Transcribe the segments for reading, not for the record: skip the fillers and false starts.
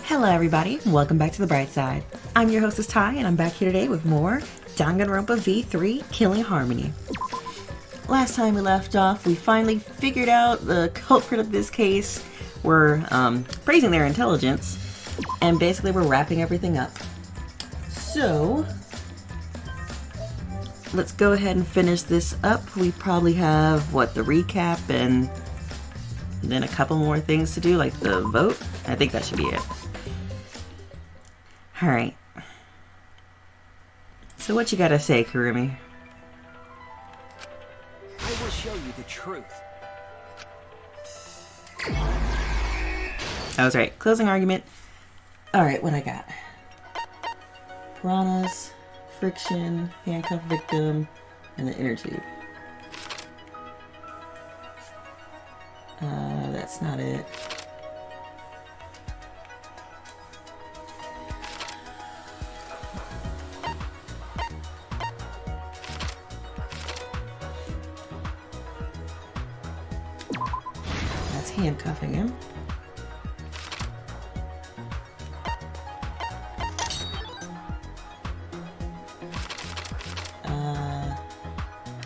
Hello everybody, welcome back to the bright side. I'm your hostess Ty, and I'm back here today with more DanganRonpa V3 Killing Harmony. Last time we left off, we finally figured out the culprit of this case. We're praising their intelligence, and basically we're wrapping everything up. So, let's go ahead and finish this up. We probably have, the recap and then a couple more things to do, like the vote. I think that should be it. Alright. So what you gotta say, Kurumi? I will show you the truth. I was right. Closing argument. Alright, what I got? Piranhas, friction, handcuff victim, and the inner tube. That's not it. That's handcuffing him.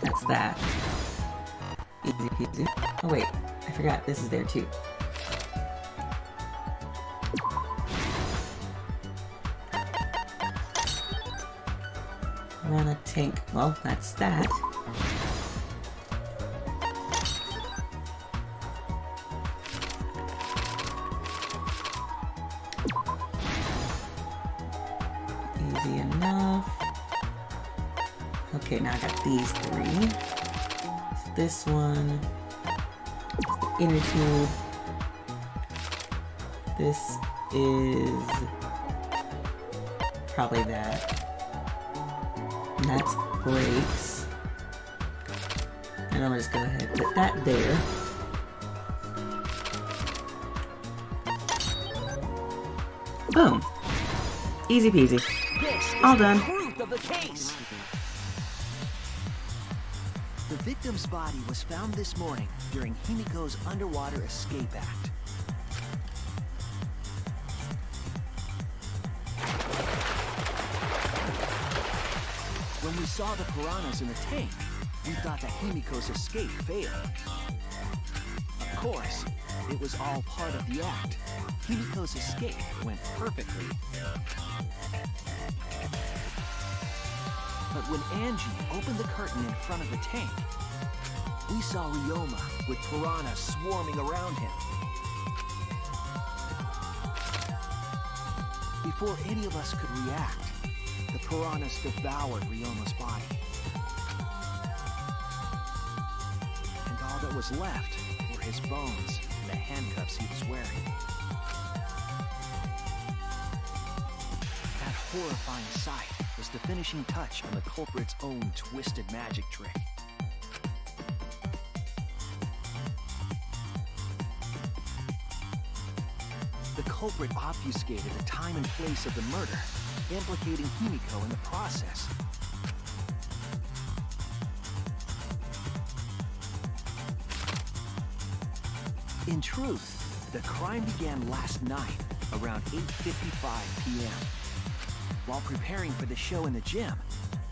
That's that. Easy peasy. Oh wait, I forgot this is there too. Run a tank. Well, that's that. Easy enough. Okay, now I got these three. This one. The inner tube. This is probably that. And that's brakes. And I'm gonna just go ahead and put that there. Boom. Easy peasy. All done. Proof of the case. The victim's body was found this morning during Himiko's underwater escape act. When we saw the piranhas in the tank, we thought that Himiko's escape failed. Of course, it was all part of the act. Himiko's escape went perfectly. But when Angie opened the curtain in front of the tank, we saw Ryo-ma with piranhas swarming around him. Before any of us could react, the piranhas devoured Ryo-ma's body. And all that was left were his bones and the handcuffs he was wearing. That horrifying sight was the finishing touch on the culprit's own twisted magic trick. The culprit obfuscated the time and place of the murder, implicating Himiko in the process. In truth, the crime began last night around 8:55 p.m. While preparing for the show in the gym,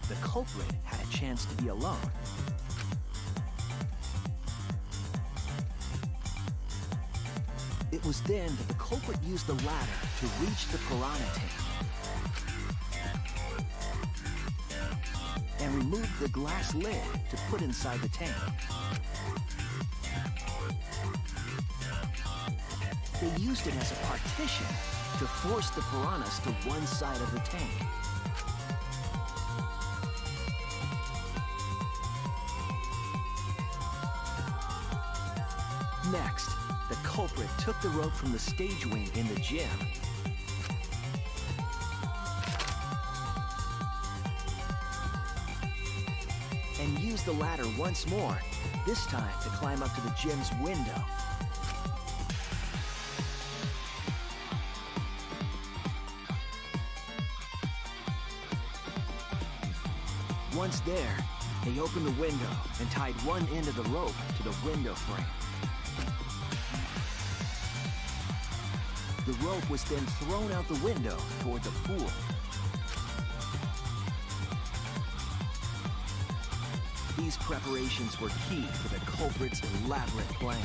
the culprit had a chance to be alone. It was then that the culprit used the ladder to reach the piranha tank and removed the glass lid to put inside the tank. They used it as a partition to force the piranhas to one side of the tank. Next, the culprit took the rope from the stage wing in the gym and used the ladder once more, this time to climb up to the gym's window. Once there, they opened the window and tied one end of the rope to the window frame. The rope was then thrown out the window toward the pool. These preparations were key for the culprit's elaborate plan.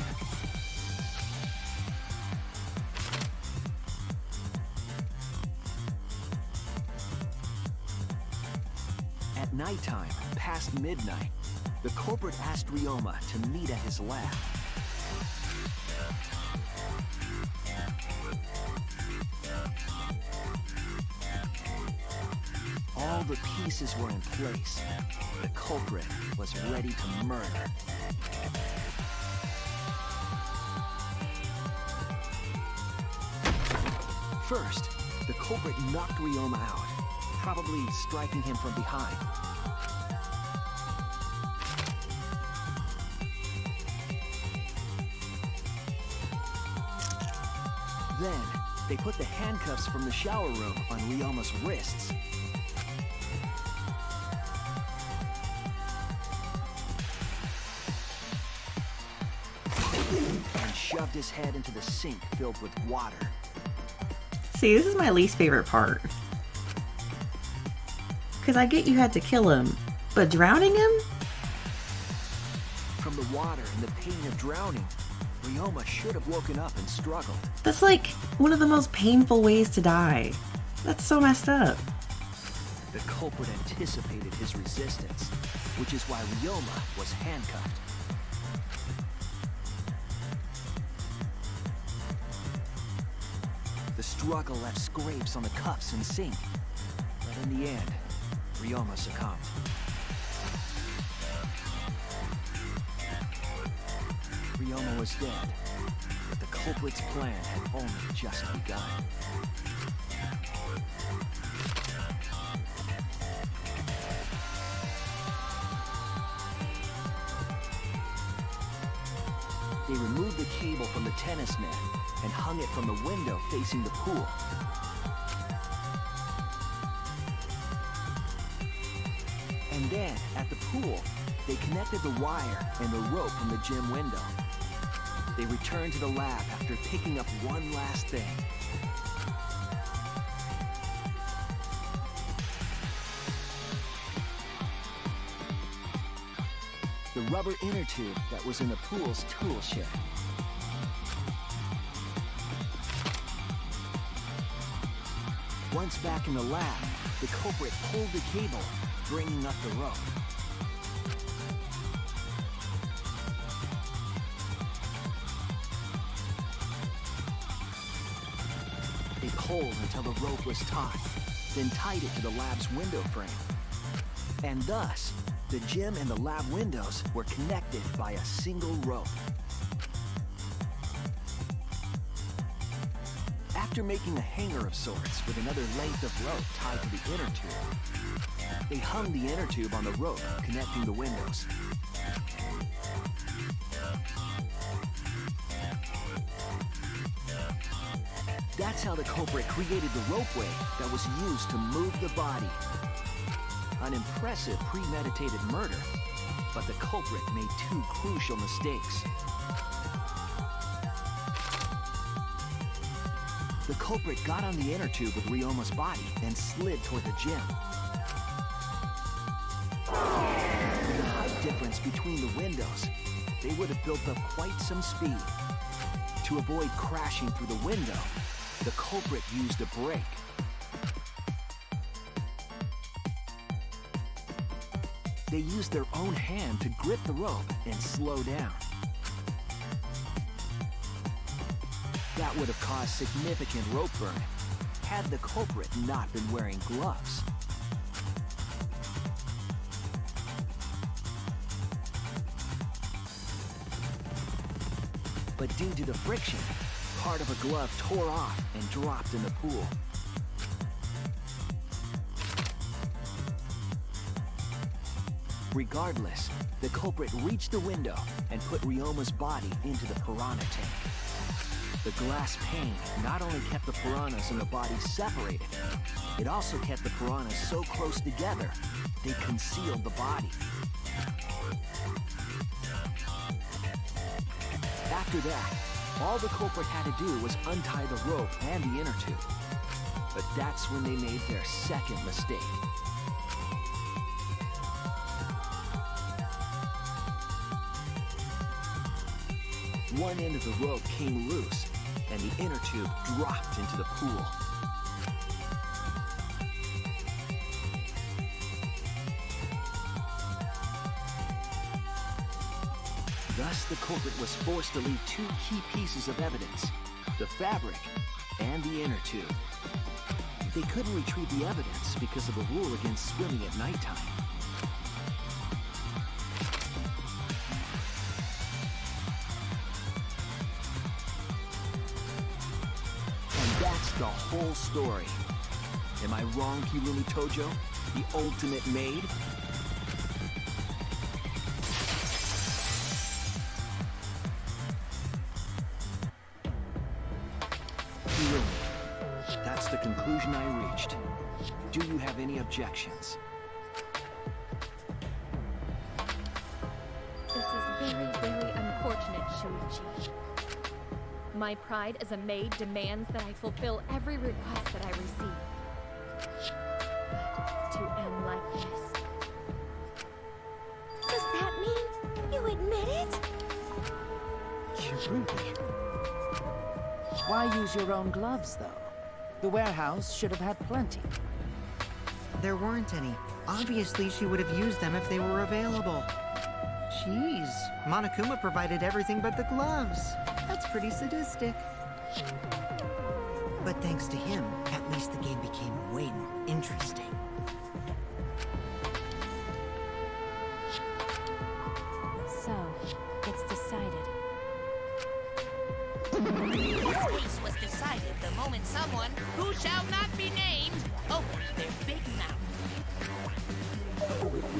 At nighttime, past midnight, the culprit asked Ryo-ma to meet at his lab. All the pieces were in place. The culprit was ready to murder. First, the culprit knocked Ryo-ma out, probably striking him from behind. Then, they put the handcuffs from the shower room on Ryo-ma's wrists. And shoved his head into the sink filled with water. See, this is my least favorite part. Because I get you had to kill him, but drowning him? From the water and the pain of drowning, Ryo-ma should have woken up and struggled. That's like one of the most painful ways to die. That's so messed up. The culprit anticipated his resistance, which is why Ryo-ma was handcuffed. The struggle left scrapes on the cuffs and sink, but in the end, Ryo-ma succumbed. Ryo-ma was dead, but the culprit's plan had only just begun. They removed the cable from the tennis net and hung it from the window facing the pool. And then, at the pool, they connected the wire and the rope from the gym window. They returned to the lab after picking up one last thing. The rubber inner tube that was in the pool's tool shed. Once back in the lab, the culprit pulled the cable, bringing up the rope. They pulled until the rope was taut, then tied it to the lab's window frame. And thus, the gym and the lab windows were connected by a single rope. After making a hanger of sorts with another length of rope tied to the inner tube, they hung the inner tube on the rope connecting the windows. That's how the culprit created the ropeway that was used to move the body. An impressive premeditated murder, but the culprit made two crucial mistakes. The culprit got on the inner tube with Ryo-ma's body and slid toward the gym. With the height difference between the windows, they would have built up quite some speed. To avoid crashing through the window, the culprit used a brake. They used their own hand to grip the rope and slow down. That would have caused significant rope burn had the culprit not been wearing gloves. But due to the friction, part of a glove tore off and dropped in the pool. Regardless, the culprit reached the window and put Ryo-ma's body into the piranha tank. The glass pane not only kept the piranhas and the body separated, it also kept the piranhas so close together, they concealed the body. After that, all the culprit had to do was untie the rope and the inner tube. But that's when they made their second mistake. One end of the rope came loose, and the inner tube dropped into the pool. Thus, the culprit was forced to leave two key pieces of evidence, the fabric and the inner tube. They couldn't retrieve the evidence because of a rule against swimming at nighttime. And that's the whole story. Am I wrong, Kirumi Tojo? The ultimate maid? That's the conclusion I reached. Do you have any objections? This is very, very unfortunate, Shuichi. My pride as a maid demands that I fulfill every request that I receive. But to end like this... Does that mean you admit it? Kirumi. Why use your own gloves, though? The warehouse should have had plenty. There weren't any. Obviously, she would have used them if they were available. Jeez, Monokuma provided everything but the gloves. That's pretty sadistic. But thanks to him, at least the game became way more interesting. So, it's decided. This case was decided the moment someone, who shall not be named, opened their big mouth.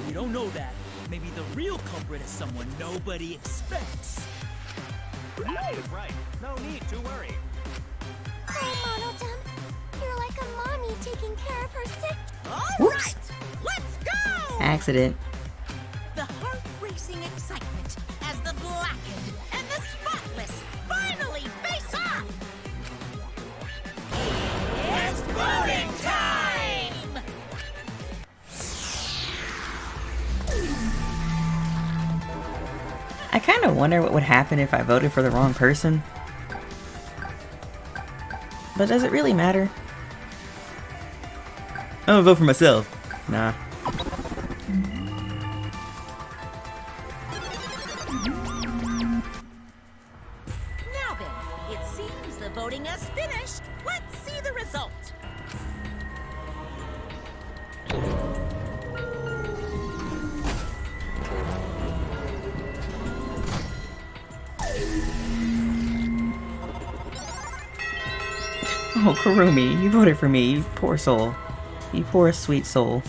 You don't know that. Maybe the real culprit is someone nobody expects. That is right. No need to worry. Oh, Monodum, you're like a mommy taking care of her sick. All right, let's go! Accident. The heart-racing excitement as the blackened and the spotless finally face off! It's voting time! I kind of wonder what would happen if I voted for the wrong person. But does it really matter? I'm gonna vote for myself. Nah. Now then, it seems the voting has finished. Let's see the result. Oh, Kirumi, you voted for me, you poor soul. You poor sweet soul.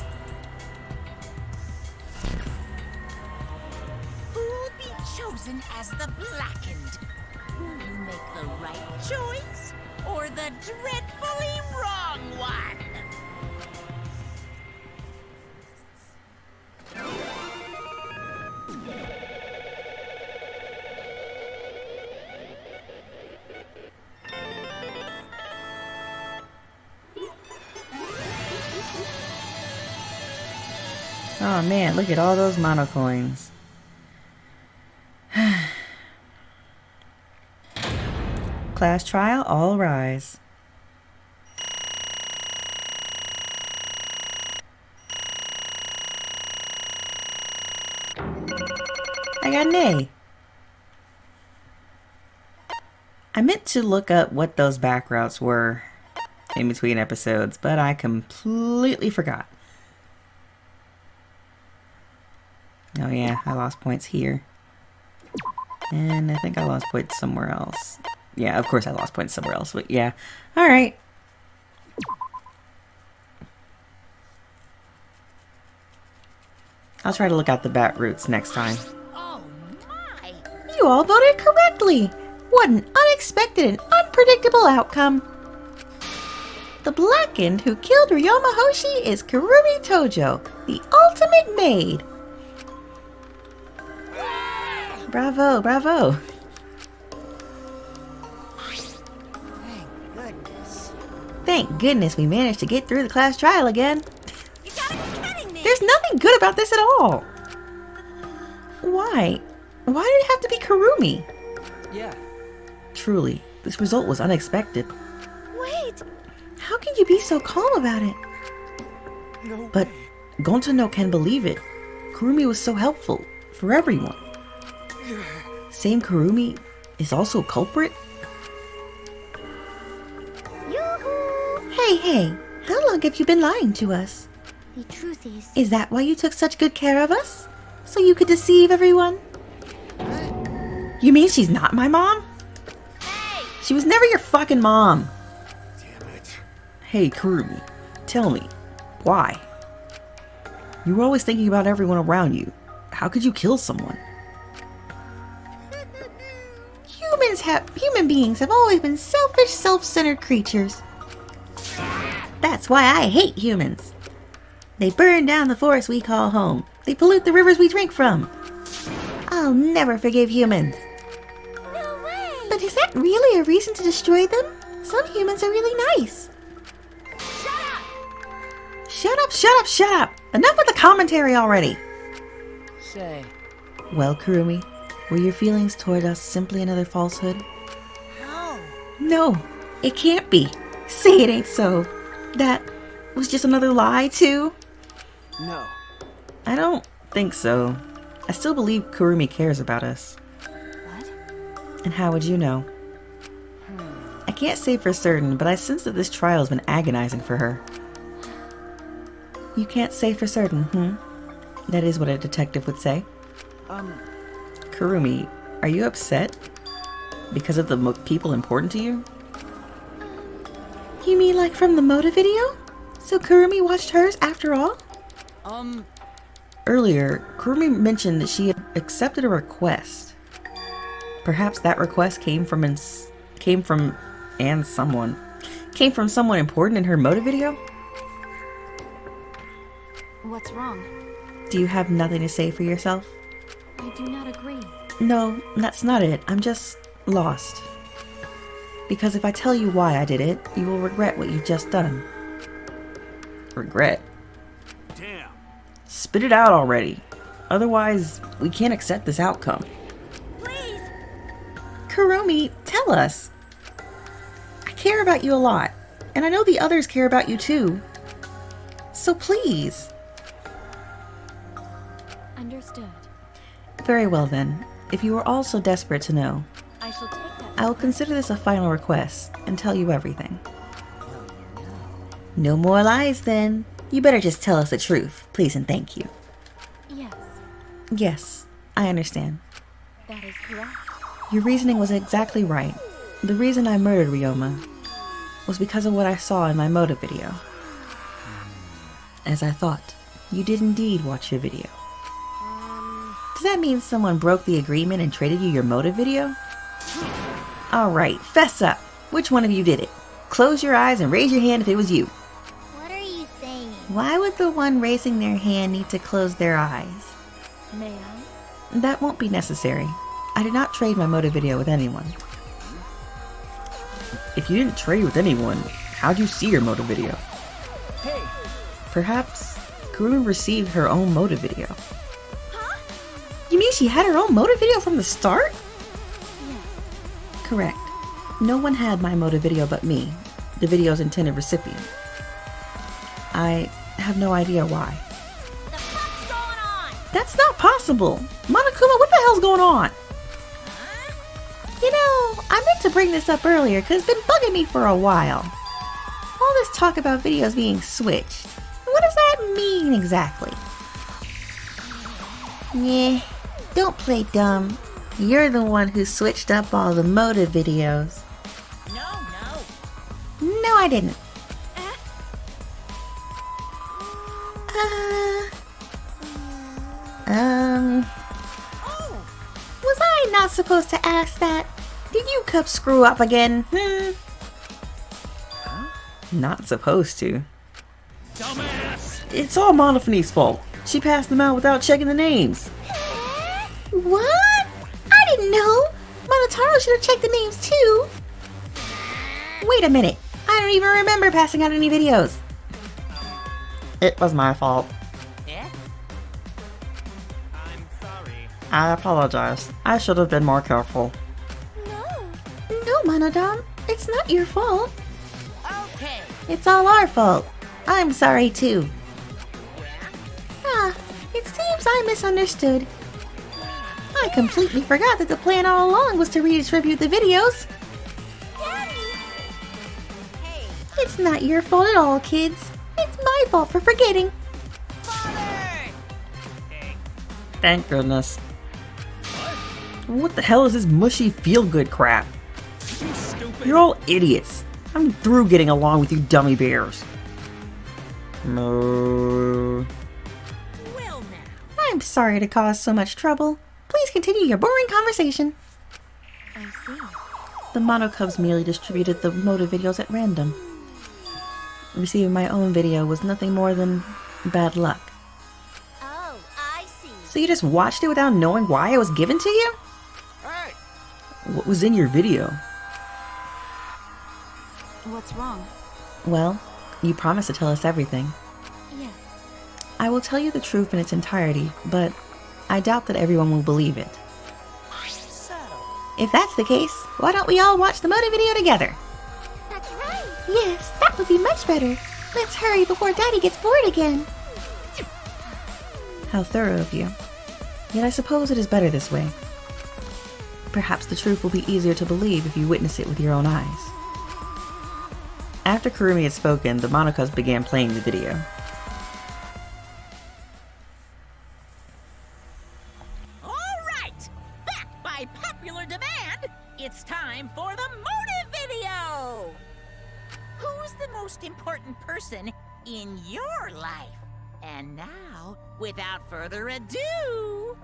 Who'll be chosen as the blackened? Will you make the right choice or the dreadfully wrong one? Oh man, look at all those mono coins. Class trial, all rise. I got an A. I meant to look up what those back routes were in between episodes, but I completely forgot. Oh yeah, I lost points here. And I think I lost points somewhere else. Yeah, of course I lost points somewhere else, but yeah. Alright. I'll try to look out the bat routes next time. Oh my! You all voted correctly! What an unexpected and predictable outcome. The blackened who killed Ryo-ma Hoshi is Kurumi Tojo, the ultimate maid. Bravo, bravo. Thank goodness we managed to get through the class trial again. You gotta be kidding me! There's nothing good about this at all. Why? Why did it have to be Kurumi? Yeah. Truly, this result was unexpected. Wait! How can you be so calm about it? No But way. Gontano can believe it. Kurumi was so helpful for everyone. Same Kurumi is also culprit? Yoo-hoo! Hey, how long have you been lying to us? The truth is, Is that why you took such good care of us? So you could deceive everyone? You mean she's not my mom? Hey! She was never your fucking mom. Damn it. Hey, Kurumi, tell me, why? You were always thinking about everyone around you. How could you kill someone? Human beings have always been selfish, self-centered creatures. That's why I hate humans. They burn down the forest we call home. They pollute the rivers we drink from. I'll never forgive humans. no way! But is that really a reason to destroy them? Some humans are really nice. Shut up, shut up, shut up! Enough with the commentary already! Say, Well, Kurumi, were your feelings toward us simply another falsehood? How? No, it can't be. Say it ain't so. That was just another lie, too? No. I don't think so. I still believe Kurumi cares about us. What? And how would you know? I can't say for certain, but I sense that this trial has been agonizing for her. You can't say for certain, That is what a detective would say. Kurumi, are you upset? Because of the people important to you? You mean like from the Moda video? So Kurumi watched hers after all? Earlier, Kurumi mentioned that she had accepted a request. Perhaps that request came from someone important in her Moda video? What's wrong? Do you have nothing to say for yourself? I do not agree. No, that's not it. I'm just lost. Because if I tell you why I did it, you will regret what you've just done. Regret? Damn. Spit it out already. Otherwise, we can't accept this outcome. Please! Kurumi, tell us. I care about you a lot, and I know the others care about you too. So please. Understood. Very well then. If you are all so desperate to know, I shall take that. I will consider this a final request and tell you everything. No more lies then. You better just tell us the truth, please and thank you. Yes, Yes, I understand. that is correct. Your reasoning was exactly right. The reason I murdered Ryo-ma was because of what I saw in my motive video. As I thought, you did indeed watch your video. Does that mean someone broke the agreement and traded you your motive video? Alright, fess up. Which one of you did it? Close your eyes and raise your hand if it was you. What are you saying? Why would the one raising their hand need to close their eyes? May I? That won't be necessary. I did not trade my motive video with anyone. If you didn't trade with anyone, how'd you see your motive video? Hey, Perhaps Kurumi received her own motive video. Huh? You mean she had her own motive video from the start? Correct. No one had my motive video but me, the video's intended recipient. I have no idea why. The fuck's going on? That's not possible! Monokuma, what the hell's going on? You know, I meant to bring this up earlier because it's been bugging me for a while. All this talk about videos being switched. What does that mean exactly? Yeah, don't play dumb. You're the one who switched up all the motive videos. No. No, I didn't. Oh! Was I not supposed to ask that? Did you cup screw up again? Not supposed to. Dumbass! It's all Monophone's fault. She passed them out without checking the names. What? I didn't know. Monotaro should have checked the names too. Wait a minute. I don't even remember passing out any videos. It was my fault. Eh? I'm sorry. I apologize. I should have been more careful. No, Monodam. It's not your fault. Okay. It's all our fault. I'm sorry too. Ah, it seems I misunderstood. I completely forgot that the plan all along was to redistribute the videos. Hey, It's not your fault at all, kids. It's my fault for forgetting. father! Hey, Thank goodness. What the hell is this mushy feel-good crap? You stupid! You're all idiots. I'm through getting along with you dummy bears. Moo. Well now. I'm sorry to cause so much trouble. Please continue your boring conversation. I see. The Mono Cubs merely distributed the motive videos at random. Receiving my own video was nothing more than bad luck. Oh, I see. So you just watched it without knowing why it was given to you? Hey! What was in your video? What's wrong? Well, you promised to tell us everything. Yes. I will tell you the truth in its entirety, but I doubt that everyone will believe it. So, If that's the case, why don't we all watch the motive video together? That's right. Yes, that would be much better. Let's hurry before Daddy gets bored again. How thorough of you. Yet I suppose it is better this way. Perhaps the truth will be easier to believe if you witness it with your own eyes. After Kurumi had spoken, the Monocas began playing the video. all right! Back by popular demand, it's time for the motive video! Who's the most important person in your life? And now, without further ado,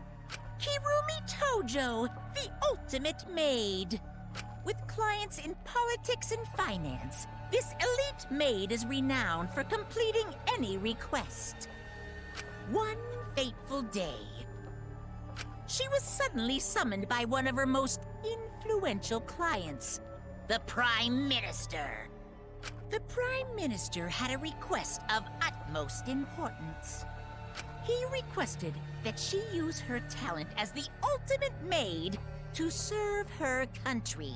Kirumi Tojo, the ultimate maid. With clients in politics and finance, this elite maid is renowned for completing any request. One fateful day, she was suddenly summoned by one of her most influential clients, the Prime Minister. The Prime Minister had a request of utmost importance. He requested that she use her talent as the ultimate maid to serve her country.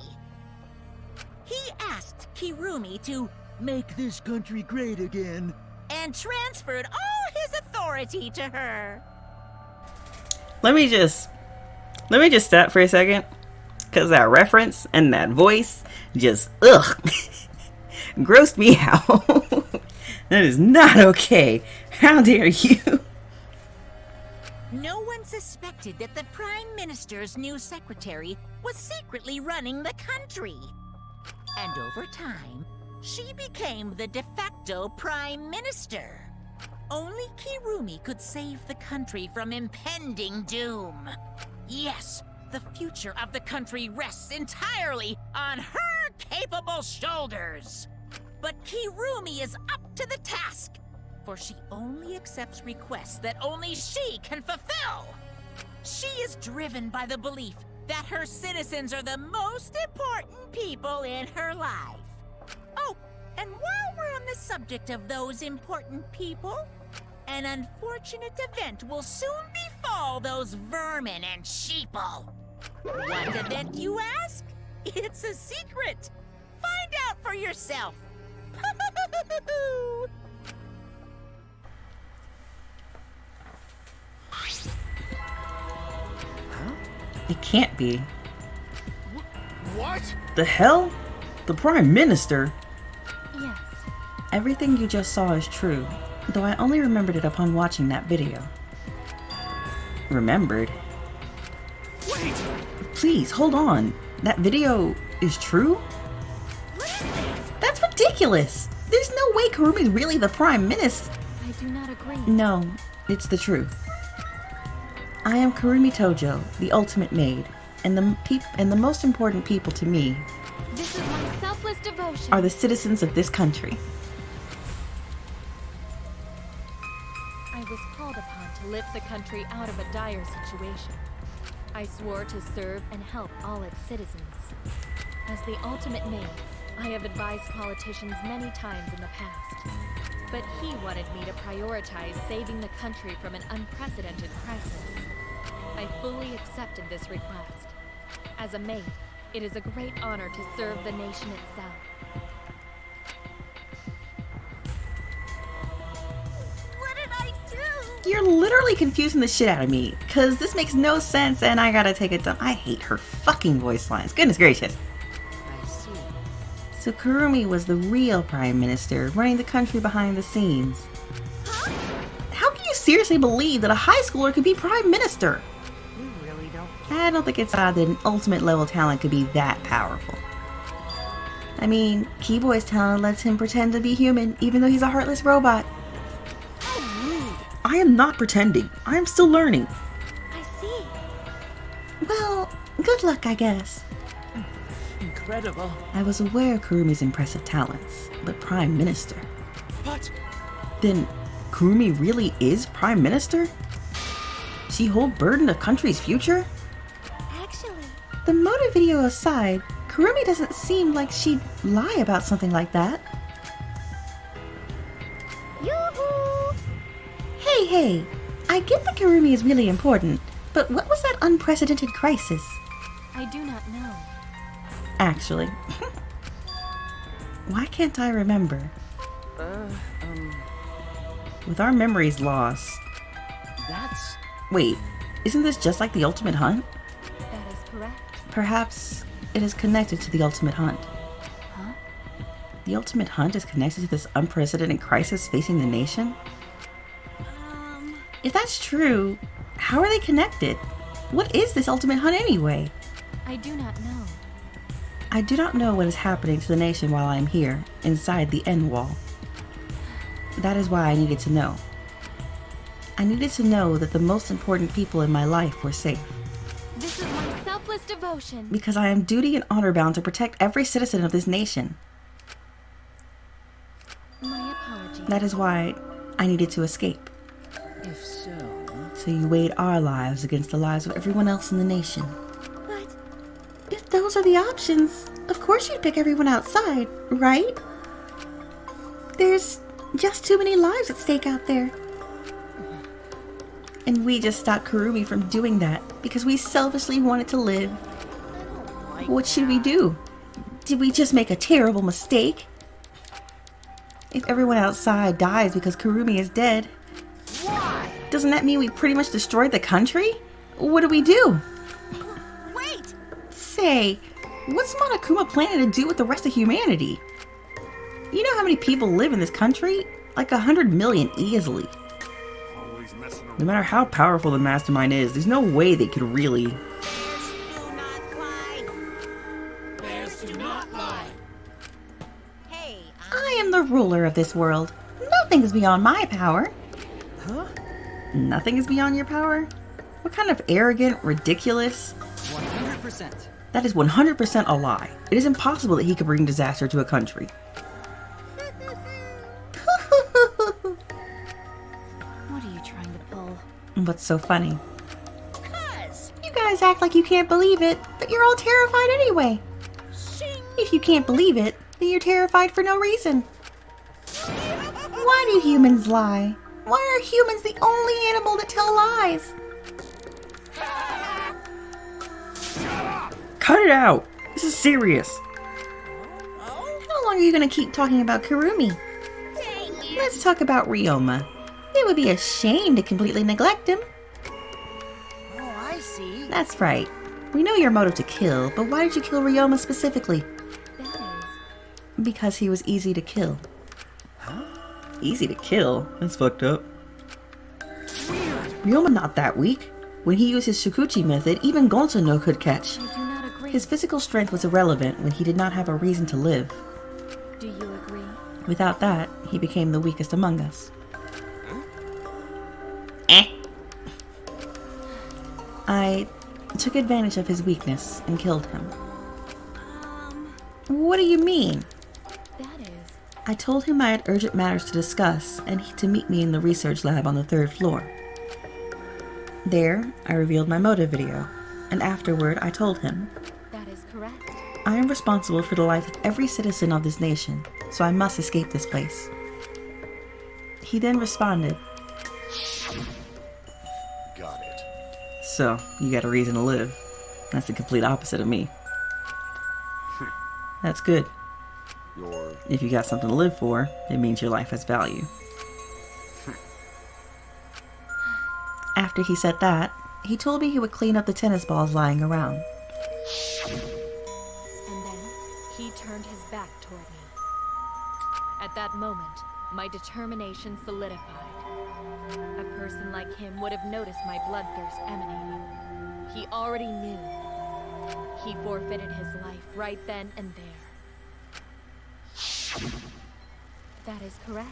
He asked Kirumi to Make this country great again. and transferred all his authority to her. Let me just stop for a second, cause that reference and that voice just grossed me out. That is not okay. How dare you? No one suspected that the Prime Minister's new secretary was secretly running the country. And over time, she became the de facto Prime Minister. Only Kirumi could save the country from impending doom. Yes, the future of the country rests entirely on her capable shoulders. But Kirumi is up to the task, for she only accepts requests that only she can fulfill. She is driven by the belief that her citizens are the most important people in her life. Oh, and while we're on the subject of those important people, an unfortunate event will soon befall those vermin and sheeple. What event, you ask? It's a secret. Find out for yourself. It can't be. What? The hell? The Prime Minister? Yes. Everything you just saw is true, though I only remembered it upon watching that video. Remembered? Wait! Please, hold on. That video is true? That's ridiculous! There's no way Kurumi's really the Prime Minister. I do not agree. No, it's the truth. I am Kurumi Tojo, the ultimate maid. And the most important people to me This is my selfless devotion. are the citizens of this country. I was called upon to lift the country out of a dire situation. I swore to serve and help all its citizens. As the ultimate maid, I have advised politicians many times in the past. But he wanted me to prioritize saving the country from an unprecedented crisis. I fully accepted this request. As a maid, it is a great honor to serve the nation itself. What did I do? You're literally confusing the shit out of me, cause this makes no sense and I gotta take it down. I hate her fucking voice lines. Goodness gracious. I see. So Kurumi was the real prime minister, running the country behind the scenes. How can you seriously believe that a high schooler could be prime minister? You really don't. I don't think it's odd that an ultimate level talent could be that powerful. I mean, Keyboy's talent lets him pretend to be human, even though he's a heartless robot. I am not pretending. I am still learning. I see. Well, good luck, I guess. Incredible. I was aware of Kurumi's impressive talents, but prime minister? What? Then Kurumi really is prime minister? She hold burden of country's future? Actually, The motive video aside, Kurumi doesn't seem like she'd lie about something like that. yoo-hoo! Hey, I get that Kurumi is really important, but what was that unprecedented crisis? I do not know. Actually, why can't I remember? With our memories lost. That's... Wait, isn't this just like the Ultimate Hunt? That is correct. Perhaps it is connected to the Ultimate Hunt. Huh? The Ultimate Hunt is connected to this unprecedented crisis facing the nation? If that's true, how are they connected? What is this Ultimate Hunt anyway? I do not know. I do not know what is happening to the nation while I am here, inside the end wall. That is why I needed to know. I needed to know that the most important people in my life were safe. This is my selfless devotion. Because I am duty and honor bound to protect every citizen of this nation. My apologies. That is why I needed to escape. If so... So you weighed our lives against the lives of everyone else in the nation. But if those are the options, of course you'd pick everyone outside, right? There's just too many lives at stake out there. And we just stopped Kurumi from doing that because we selfishly wanted to live. What should we do? Did we just make a terrible mistake? If everyone outside dies because Kurumi is dead, doesn't that mean we pretty much destroyed the country? What do we do? Wait! Say, what's Monokuma planning to do with the rest of humanity? You know how many people live in this country? Like 100 million easily. No matter how powerful the mastermind is, there's no way they could really... Bears do not lie. Hey, I am the ruler of this world. Nothing is beyond my power. Huh? Nothing is beyond your power? What kind of arrogant, ridiculous... 100%. That is 100% a lie. It is impossible that he could bring disaster to a country. What are you trying to pull? What's so funny? cuz. You guys act like you can't believe it, but you're all terrified anyway. Shing. If you can't believe it, then you're terrified for no reason. Why do humans lie? Why are humans the only animal that tell lies? Cut it out! This is serious. How long are you going to keep talking about Kurumi? Dang it. Let's talk about Ryo-ma. It would be a shame to completely neglect him. Oh, I see. That's right. We know your motive to kill, but why did you kill Ryo-ma specifically? That is. Because he was easy to kill. Easy to kill? That's fucked up. Ryo-ma not that weak. When he used his Shukuchi method, even Gonzo no could catch. I do not agree. His physical strength was irrelevant when he did not have a reason to live. Do you agree? Without that, he became the weakest among us. I took advantage of his weakness and killed him. What do you mean? That is... I told him I had urgent matters to discuss and to meet me in the research lab on the 3rd floor. There, I revealed my motive video, and afterward I told him, That is correct. I am responsible for the life of every citizen of this nation, so I must escape this place. He then responded, Got it. So, you got a reason to live. That's the complete opposite of me. That's good. If you got something to live for, it means your life has value. After he said that, he told me he would clean up the tennis balls lying around. And then he turned his back toward me. At that moment, my determination solidified. A person like him would have noticed my bloodthirst emanating. He already knew. He forfeited his life right then and there. That is correct.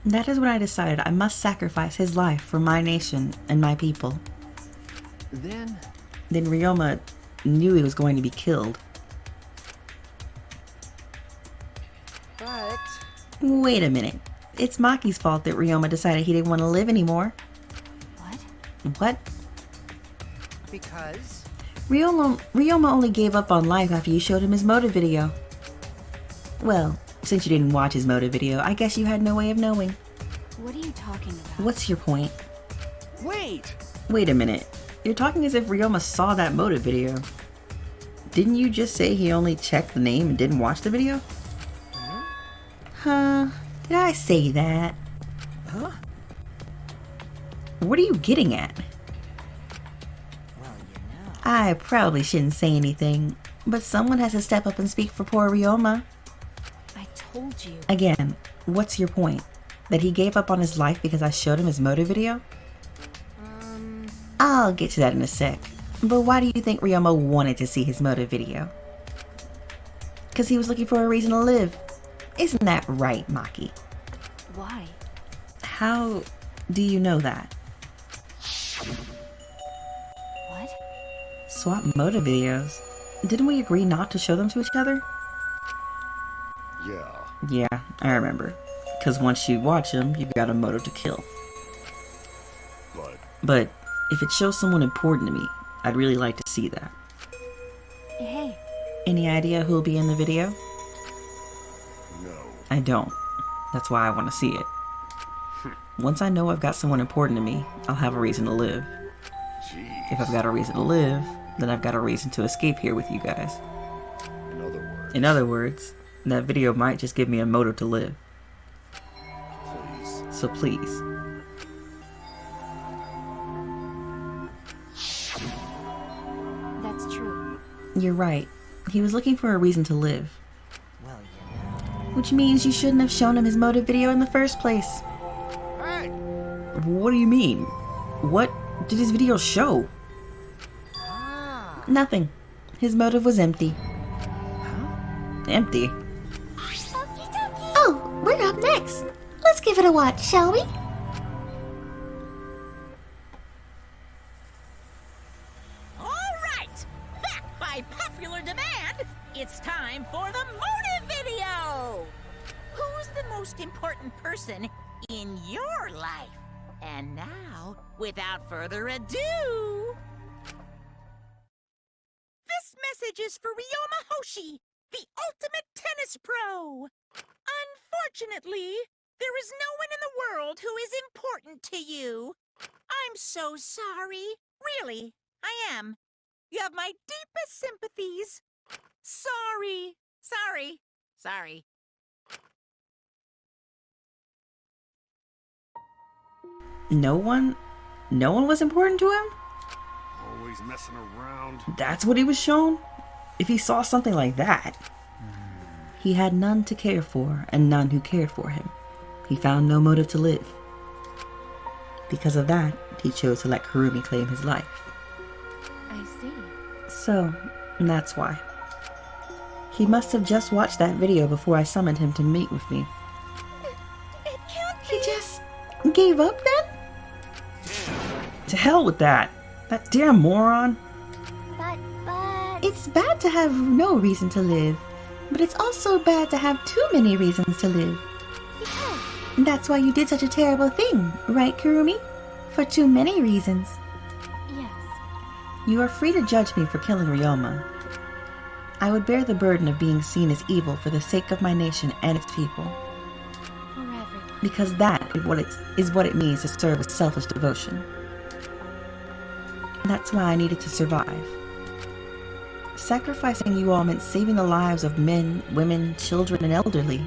That is when I decided I must sacrifice his life for my nation and my people. Then Ryo-ma knew he was going to be killed. But Wait a minute. It's Maki's fault that Ryo-ma decided he didn't want to live anymore. What? Because Ryo-ma only gave up on life after you showed him his motive video. Well, since you didn't watch his motive video, I guess you had no way of knowing. What are you talking about? What's your point? wait. Wait a minute. You're talking as if Ryo-ma saw that motive video. Didn't you just say he only checked the name and didn't watch the video? Huh? Did I say that? Huh? What are you getting at? well, I probably shouldn't say anything, but someone has to step up and speak for poor Ryo-ma. I told you. Again, what's your point? That he gave up on his life because I showed him his motive video? I'll get to that in a sec. But why do you think Ryo-ma wanted to see his motive video? Because he was looking for a reason to live. Isn't that right, Maki? Why? How do you know that? What? Swap motive videos? Didn't we agree not to show them to each other? Yeah. Yeah, I remember. Because once you watch them, you've got a motive to kill. But if it shows someone important to me, I'd really like to see that. Hey. Any idea who'll be in the video? No. I don't. That's why I want to see it. Once I know I've got someone important to me, I'll have a reason to live. Jeez. If I've got a reason to live, then I've got a reason to escape here with you guys. In other words, that video might just give me a motive to live. Please. So please. That's true. You're right. He was looking for a reason to live. well, Which means you shouldn't have shown him his motive video in the first place. Hey. What do you mean? What did his video show? Nothing. His motive was empty. Empty? Oh, we're up next. Let's give it a watch, shall we? All right! By popular demand, it's time for the motive video! Who's the most important person in your life? And now, without further ado... This message is for Ryo-ma Hoshi, the ultimate tennis pro! Unfortunately, there is no one in the world who is important to you. I'm so sorry. Really, I am. You have my deepest sympathies. Sorry. No one? No one was important to him? Always messing around. That's what he was shown? If he saw something like that. He had none to care for, and none who cared for him. He found no motive to live. Because of that, he chose to let Kurumi claim his life. I see. So, that's why. He must have just watched that video before I summoned him to meet with me. It can't He just gave up then? To hell with that. That damn moron. But... It's bad to have no reason to live, but it's also bad to have too many reasons to live. Because... That's why you did such a terrible thing, right, Kurumi? For too many reasons. Yes. You are free to judge me for killing Ryo-ma. I would bear the burden of being seen as evil for the sake of my nation and its people. For everyone. Because that is what it means to serve with selfless devotion. That's why I needed to survive. Sacrificing you all meant saving the lives of men, women, children, and elderly.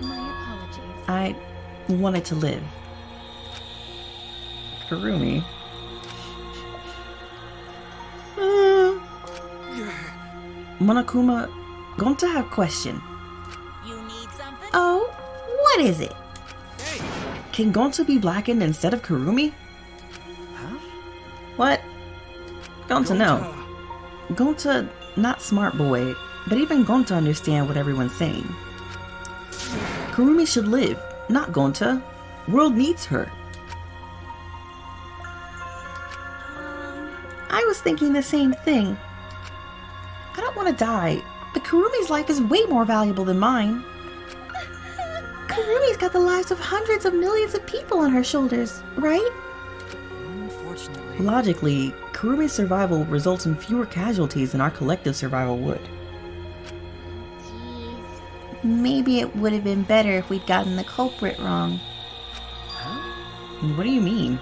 My apologies. I wanted to live. Kurumi. Monokuma, going to have question. You need something? Oh, what is it? Can Gonta be blackened instead of Kurumi? Huh? What? Gonta, no. Gonta, not smart boy, but even Gonta understand what everyone's saying. Kurumi should live, not Gonta. World needs her. I was thinking the same thing. I don't want to die, but Kurumi's life is way more valuable than mine. Kurumi's got the lives of hundreds of millions of people on her shoulders, right? Unfortunately. Logically, Kurumi's survival results in fewer casualties than our collective survival would. Jeez. Maybe it would have been better if we'd gotten the culprit wrong. What do you mean?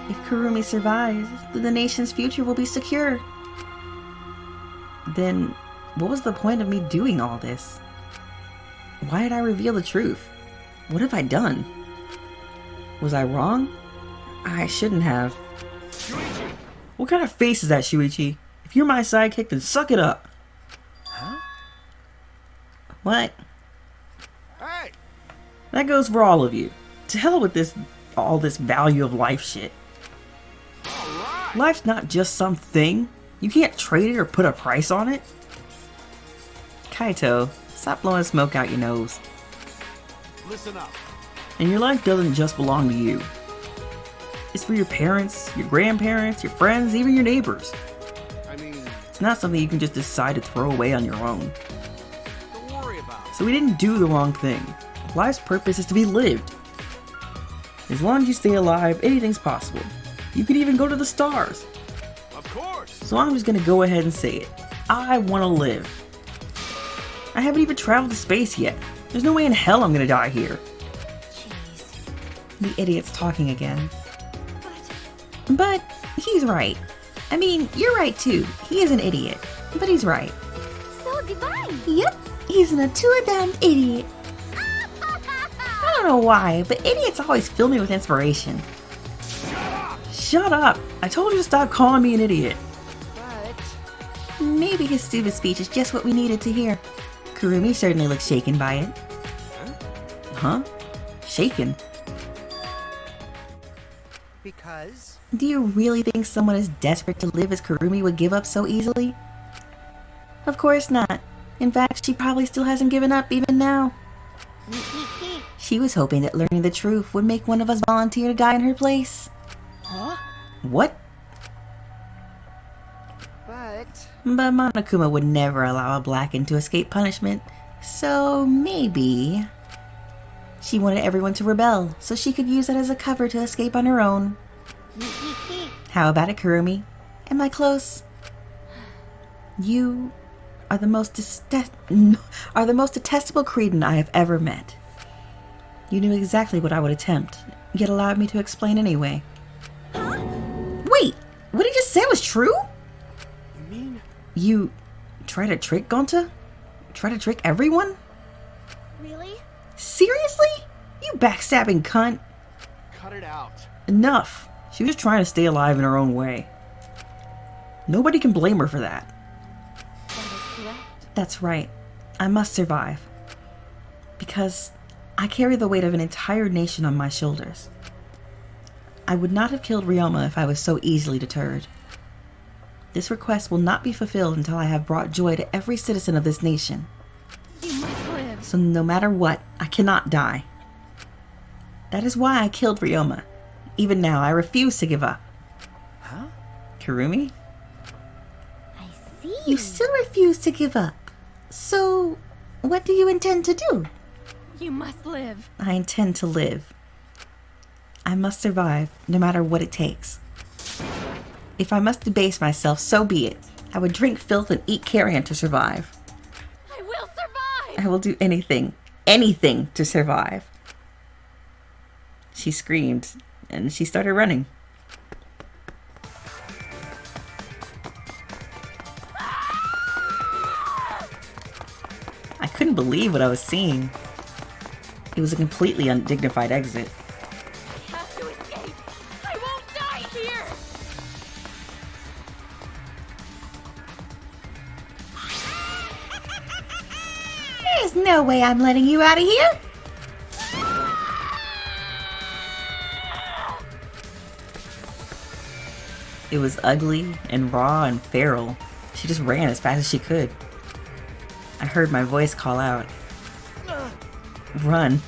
If Kurumi survives, then the nation's future will be secure. Then, what was the point of me doing all this? Why did I reveal the truth? What have I done? Was I wrong? I shouldn't have. Shuichi! What kind of face is that, Shuichi? If you're my sidekick, then suck it up. Huh? What? Hey! That goes for all of you. To hell with all this value of life shit. Alright! Life's not just some thing. You can't trade it or put a price on it. Kaito, stop blowing smoke out your nose. Listen up. And your life doesn't just belong to you. It's for your parents, your grandparents, your friends, even your neighbors. I mean, It's not something you can just decide to throw away on your own. don't worry about it. So we didn't do the wrong thing. Life's purpose is to be lived. As long as you stay alive, anything's possible. You could even go to the stars. Of course! So I'm just gonna go ahead and say it. I wanna live. I haven't even traveled to space yet. There's no way in hell I'm gonna die here. Jeez. The idiot's talking again. But he's right. I mean, you're right too. He is an idiot, but he's right. So divine. Yep, he's an damned idiot. I don't know why, but idiots always fill me with inspiration. Shut up! I told you to stop calling me an idiot. But... Maybe his stupid speech is just what we needed to hear. Kurumi certainly looks shaken by it. Huh? Shaken? Because? Do you really think someone as desperate to live as Kurumi would give up so easily? Of course not. In fact, she probably still hasn't given up even now. She was hoping that learning the truth would make one of us volunteer to die in her place. Huh? What? But... But Monokuma would never allow a blackened to escape punishment, so maybe... She wanted everyone to rebel, so she could use that as a cover to escape on her own. How about it, Kurumi? Am I close? You are the most detestable cretin I have ever met. You knew exactly what I would attempt, yet allowed me to explain anyway. Wait, what he just said was true? You mean? You try to trick Gonta? Try to trick everyone? Really? Seriously? You backstabbing cunt. Cut it out. Enough. She was trying to stay alive in her own way. Nobody can blame her for that. That is correct. That's right. I must survive. Because I carry the weight of an entire nation on my shoulders. I would not have killed Ryo-ma if I was so easily deterred. This request will not be fulfilled until I have brought joy to every citizen of this nation. You must live. So no matter what, I cannot die. That is why I killed Ryo-ma. Even now, I refuse to give up. Kurumi? I see. You still refuse to give up. So, what do you intend to do? You must live. I intend to live. I must survive, no matter what it takes. If I must debase myself, so be it. I would drink filth and eat carrion to survive. I will survive! I will do anything, anything to survive. She screamed, and she started running. I couldn't believe what I was seeing. It was a completely undignified exit. I have to escape. I won't die here. There's no way I'm letting you out of here. It was ugly and raw and feral. She just ran as fast as she could. I heard my voice call out. Run.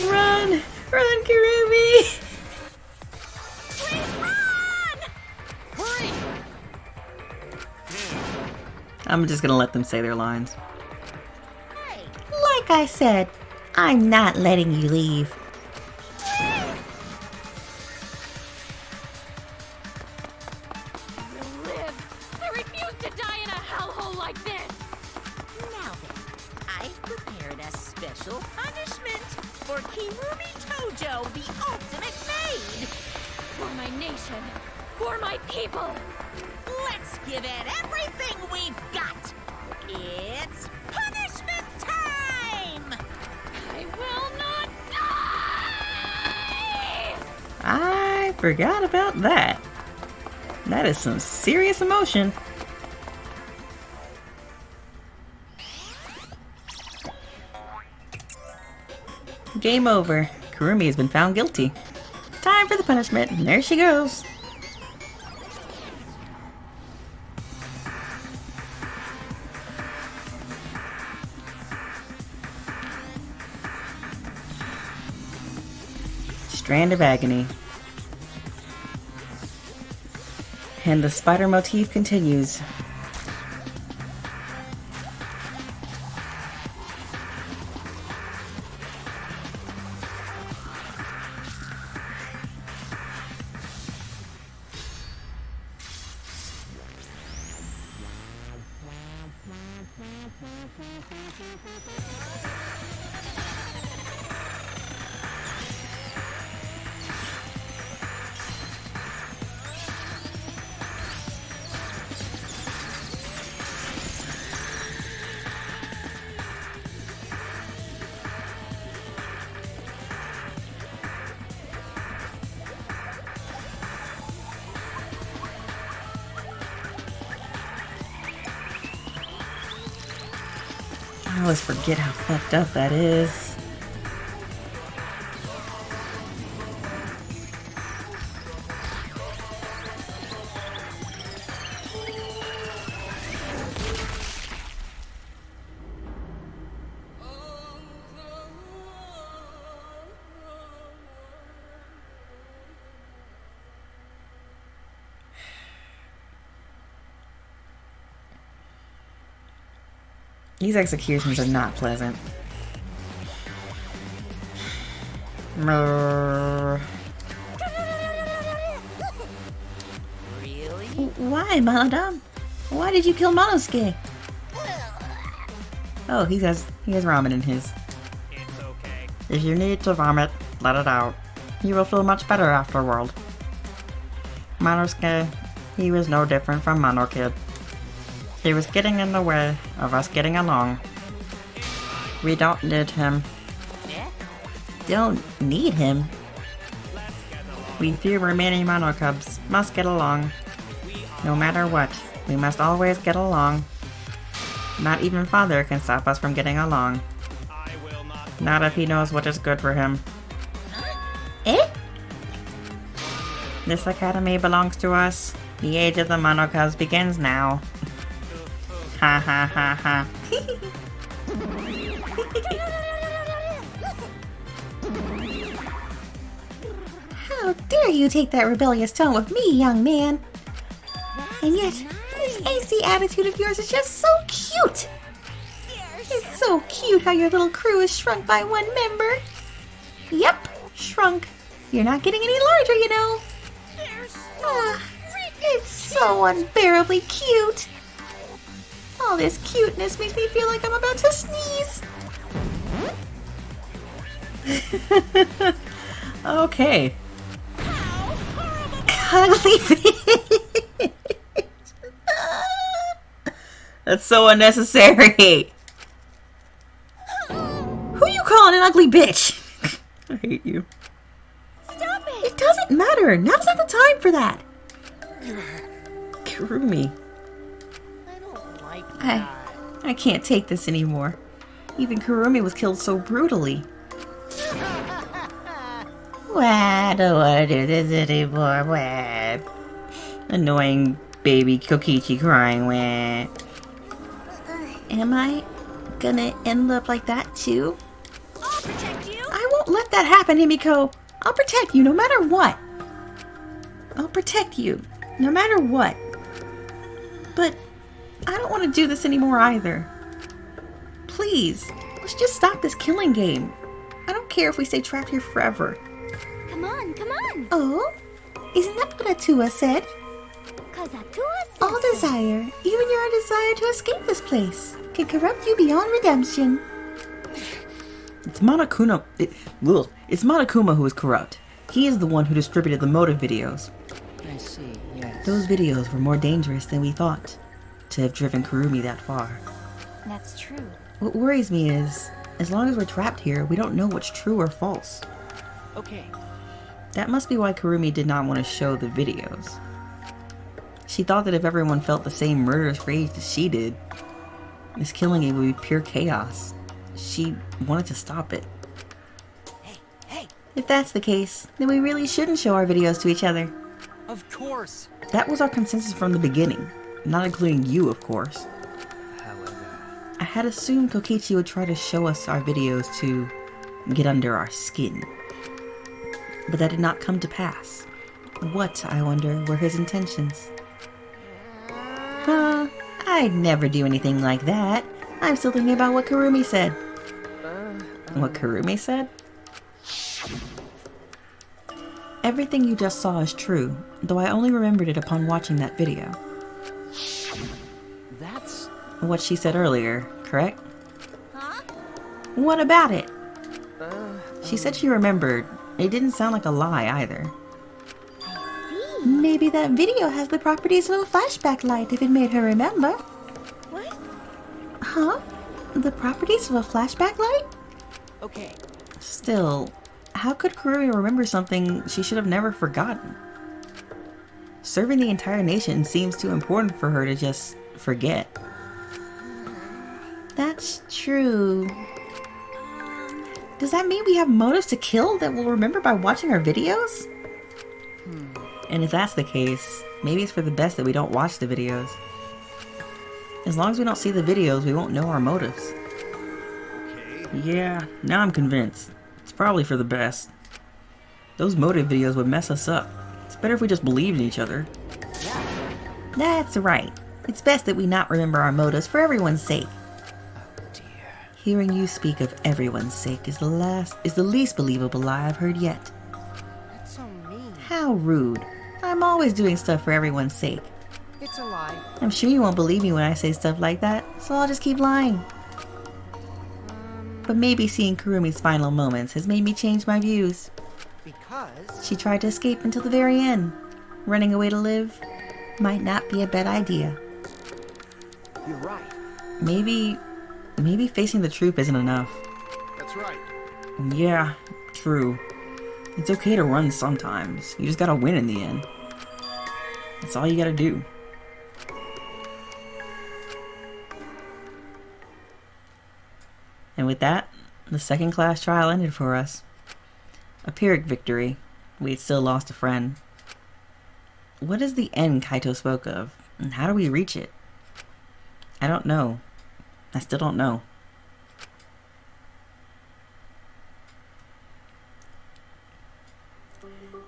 Run! Run, Kurumi! Please run! Hurry! I'm just gonna let them say their lines. Hey, Like I said, I'm not letting you leave. I will live. I refuse to die in a hellhole like this. now then, I've prepared a special punishment for Kirumi Tojo, the ultimate maid. For my nation. For my people. Let's give it everything we've got. It's punishment time! I will not die! I forgot about that. That is some serious emotion. Game over. Kurumi has been found guilty. Time for the punishment, and there she goes. Strand of agony. And the spider motif continues. I always forget how fucked up that is. These executions are not pleasant. Really? Why, madam? Why did you kill Monosuke? Oh, he has ramen in his. It's okay. If you need to vomit, let it out. You will feel much better afterward. Monosuke, he was no different from Mono Kid. He was getting in the way of us getting along. We don't need him. Don't need him. We few remaining Mono Cubs must get along. No matter what, we must always get along. Not even Father can stop us from getting along. I will not. Not if he knows what is good for him. Eh? This academy belongs to us. The age of the Mono Cubs begins now. Ha ha ha ha. How dare you take that rebellious tone with me, young man? And yet, this AC attitude of yours is just so cute. It's so cute how your little crew is shrunk by one member. Yep, shrunk. You're not getting any larger, you know. Ah, it's so unbearably cute. All this cuteness makes me feel like I'm about to sneeze. Okay. Ugly bitch. That's so unnecessary. Who you calling an ugly bitch? I hate you. Stop it! It doesn't matter. Now's not the time for that. Kurumi. I don't like that. I can't take this anymore. Even Kurumi was killed so brutally. I don't want to do this anymore. Annoying baby Kokichi crying. Wah. Am I gonna end up like that too? I'll protect you! I won't let that happen, Himiko. I'll protect you no matter what. I'll protect you no matter what. But I don't want to do this anymore either. Please, let's just stop this killing game. I don't care if we stay trapped here forever. Come on, come on! Oh? Isn't that what Atua said? Cause Atua said All so. desire, even your desire to escape this place, can corrupt you beyond redemption. It's Monokuma. It's Monokuma who is corrupt. He is the one who distributed the motive videos. I see, yes. Those videos were more dangerous than we thought to have driven Kurumi that far. That's true. What worries me is, as long as we're trapped here, we don't know what's true or false. Okay. That must be why Kurumi did not want to show the videos. She thought that if everyone felt the same murderous rage that she did, this killing it would be pure chaos. She wanted to stop it. Hey! If that's the case, then we really shouldn't show our videos to each other. Of course! That was our consensus from the beginning, not including you, of course. However... I had assumed Kokichi would try to show us our videos to get under our skin. But that did not come to pass. What, I wonder, were his intentions? Huh? I'd never do anything like that. I'm still thinking about what Kurumi said. What Kurumi said? Everything you just saw is true, though I only remembered it upon watching that video. That's... What she said earlier, correct? Huh? What about it? She said she remembered. It didn't sound like a lie either. Maybe that video has the properties of a flashback light if it made her remember. What? Huh? The properties of a flashback light? Okay. Still, how could Kurumi remember something she should have never forgotten? Serving the entire nation seems too important for her to just forget. That's true. Does that mean we have motives to kill that we'll remember by watching our videos? And if that's the case, maybe it's for the best that we don't watch the videos. As long as we don't see the videos, we won't know our motives. Yeah, now I'm convinced. It's probably for the best. Those motive videos would mess us up. It's better if we just believe in each other. That's right. It's best that we not remember our motives for everyone's sake. Hearing you speak of everyone's sake is the least believable lie I've heard yet. That's so mean. How rude. I'm always doing stuff for everyone's sake. It's a lie. I'm sure you won't believe me when I say stuff like that, so I'll just keep lying. But maybe seeing Kurumi's final moments has made me change my views. Because... She tried to escape until the very end. Running away to live might not be a bad idea. You're right. Maybe facing the truth isn't enough. That's right. Yeah, true. It's okay to run sometimes. You just gotta win in the end. That's all you gotta do. And with that, the second class trial ended for us. A Pyrrhic victory. We had still lost a friend. What is the end Kaito spoke of? And how do we reach it? I don't know. I still don't know.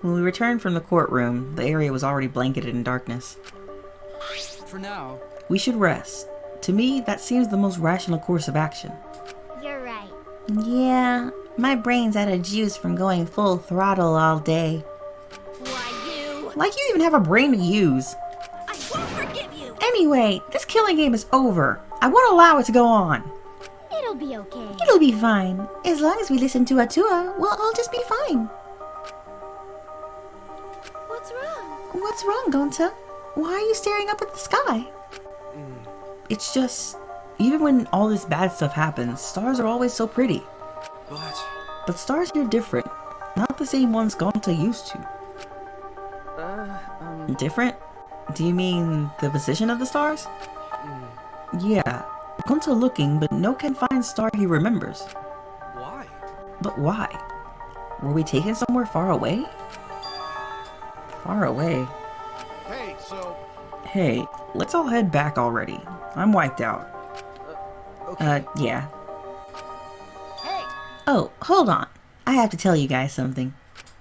When we returned from the courtroom, the area was already blanketed in darkness. for now. We should rest. To me, that seems the most rational course of action. You're right. Yeah, my brain's out of juice from going full throttle all day. Why, you... Like you even have a brain to use. I won't forgive you! Anyway, this killing game is over. I won't allow it to go on. It'll be okay. It'll be fine. As long as we listen to Atua, we'll all just be fine. What's wrong? What's wrong, Gonta? Why are you staring up at the sky? It's just, even when all this bad stuff happens, stars are always so pretty. But stars here are different. Not the same ones Gonta used to. Different? Do you mean the position of the stars? Yeah. Gonta looking, but no can find star he remembers. Why? But why? Were we taken somewhere far away? Far away? Hey, so... Hey, let's all head back already. I'm wiped out. Yeah. Hey! Oh, hold on. I have to tell you guys something.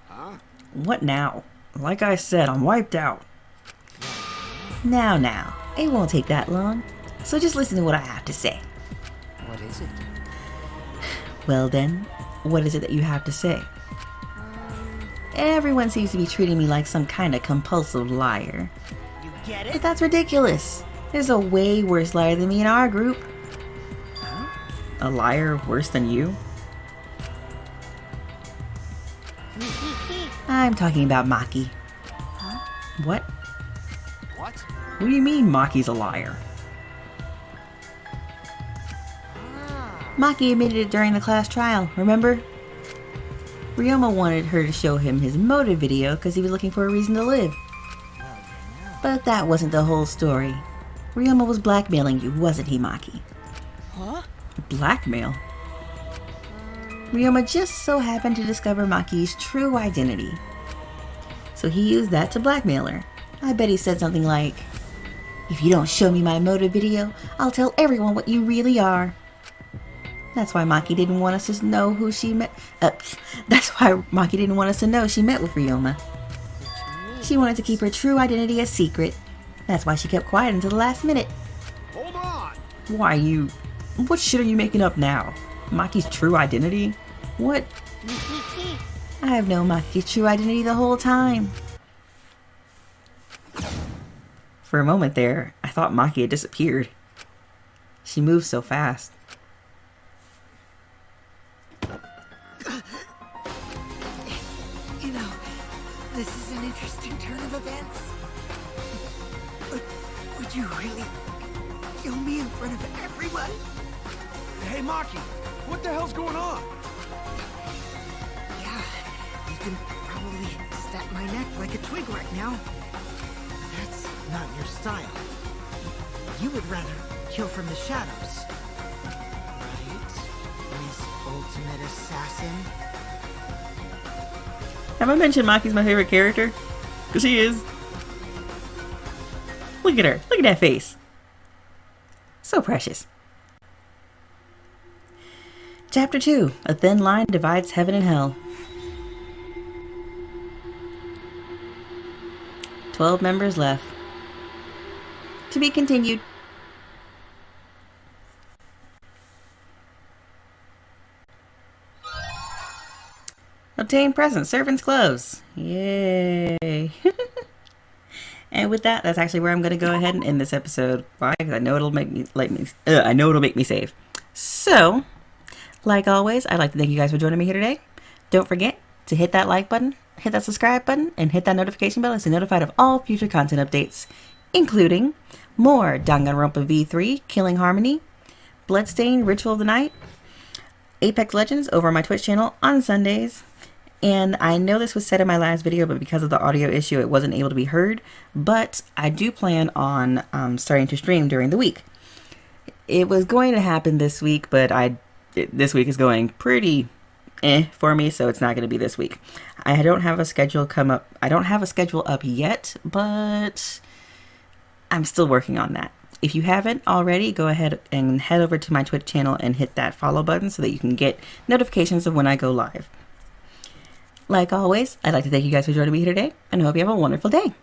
Huh? What now? Like I said, I'm wiped out. Now. It won't take that long. So just listen to what I have to say. What is it? Well then, what is it that you have to say? Everyone seems to be treating me like some kind of compulsive liar. You get But it? that's ridiculous. There's a way worse liar than me in our group. Huh? A liar worse than you? I'm talking about Maki. Huh? What? What? What do you mean Maki's a liar? Maki admitted it during the class trial, remember? Ryo-ma wanted her to show him his motive video because he was looking for a reason to live. But that wasn't the whole story. Ryo-ma was blackmailing you, wasn't he, Maki? Huh? Blackmail? Ryo-ma just so happened to discover Maki's true identity. So he used that to blackmail her. I bet he said something like, "If you don't show me my motive video, I'll tell everyone what you really are." That's why Maki didn't want us to know who she met. That's why Maki didn't want us to know she met with Ryo-ma. She wanted to keep her true identity a secret. That's why she kept quiet until the last minute. Hold on! Why you... What shit are you making up now? Maki's true identity? What? I have known Maki's true identity the whole time. For a moment there, I thought Maki had disappeared. She moved so fast. You know, this is an interesting turn of events. Would you really kill me in front of everyone? Hey, Maki! What the hell's going on? Yeah, you can probably snap my neck like a twig right now. That's not your style. You would rather kill from the shadows. Right, Miss Ultimate Assassin? Have I mentioned Maki's my favorite character? Because she is. Look at her. Look at that face. So precious. Chapter 2. A thin line divides heaven and hell. 12 members left. To be continued. Obtain present, servant's clothes. Yay. And with that, that's actually where I'm going to go ahead and end this episode. Why? Because I know it'll make me I know it'll make me save. So, like always, I'd like to thank you guys for joining me here today. Don't forget to hit that like button, hit that subscribe button, and hit that notification bell to stay notified of all future content updates, including more DanganRonpa V3, Killing Harmony, Bloodstained, Ritual of the Night, Apex Legends over on my Twitch channel on Sundays. And I know this was said in my last video, but because of the audio issue, it wasn't able to be heard. But I do plan on starting to stream during the week. It was going to happen this week, but this week is going pretty for me, so it's not going to be this week. I don't have a schedule up yet, but I'm still working on that. If you haven't already, go ahead and head over to my Twitch channel and hit that follow button so that you can get notifications of when I go live. Like always, I'd like to thank you guys for joining me here today, and I hope you have a wonderful day.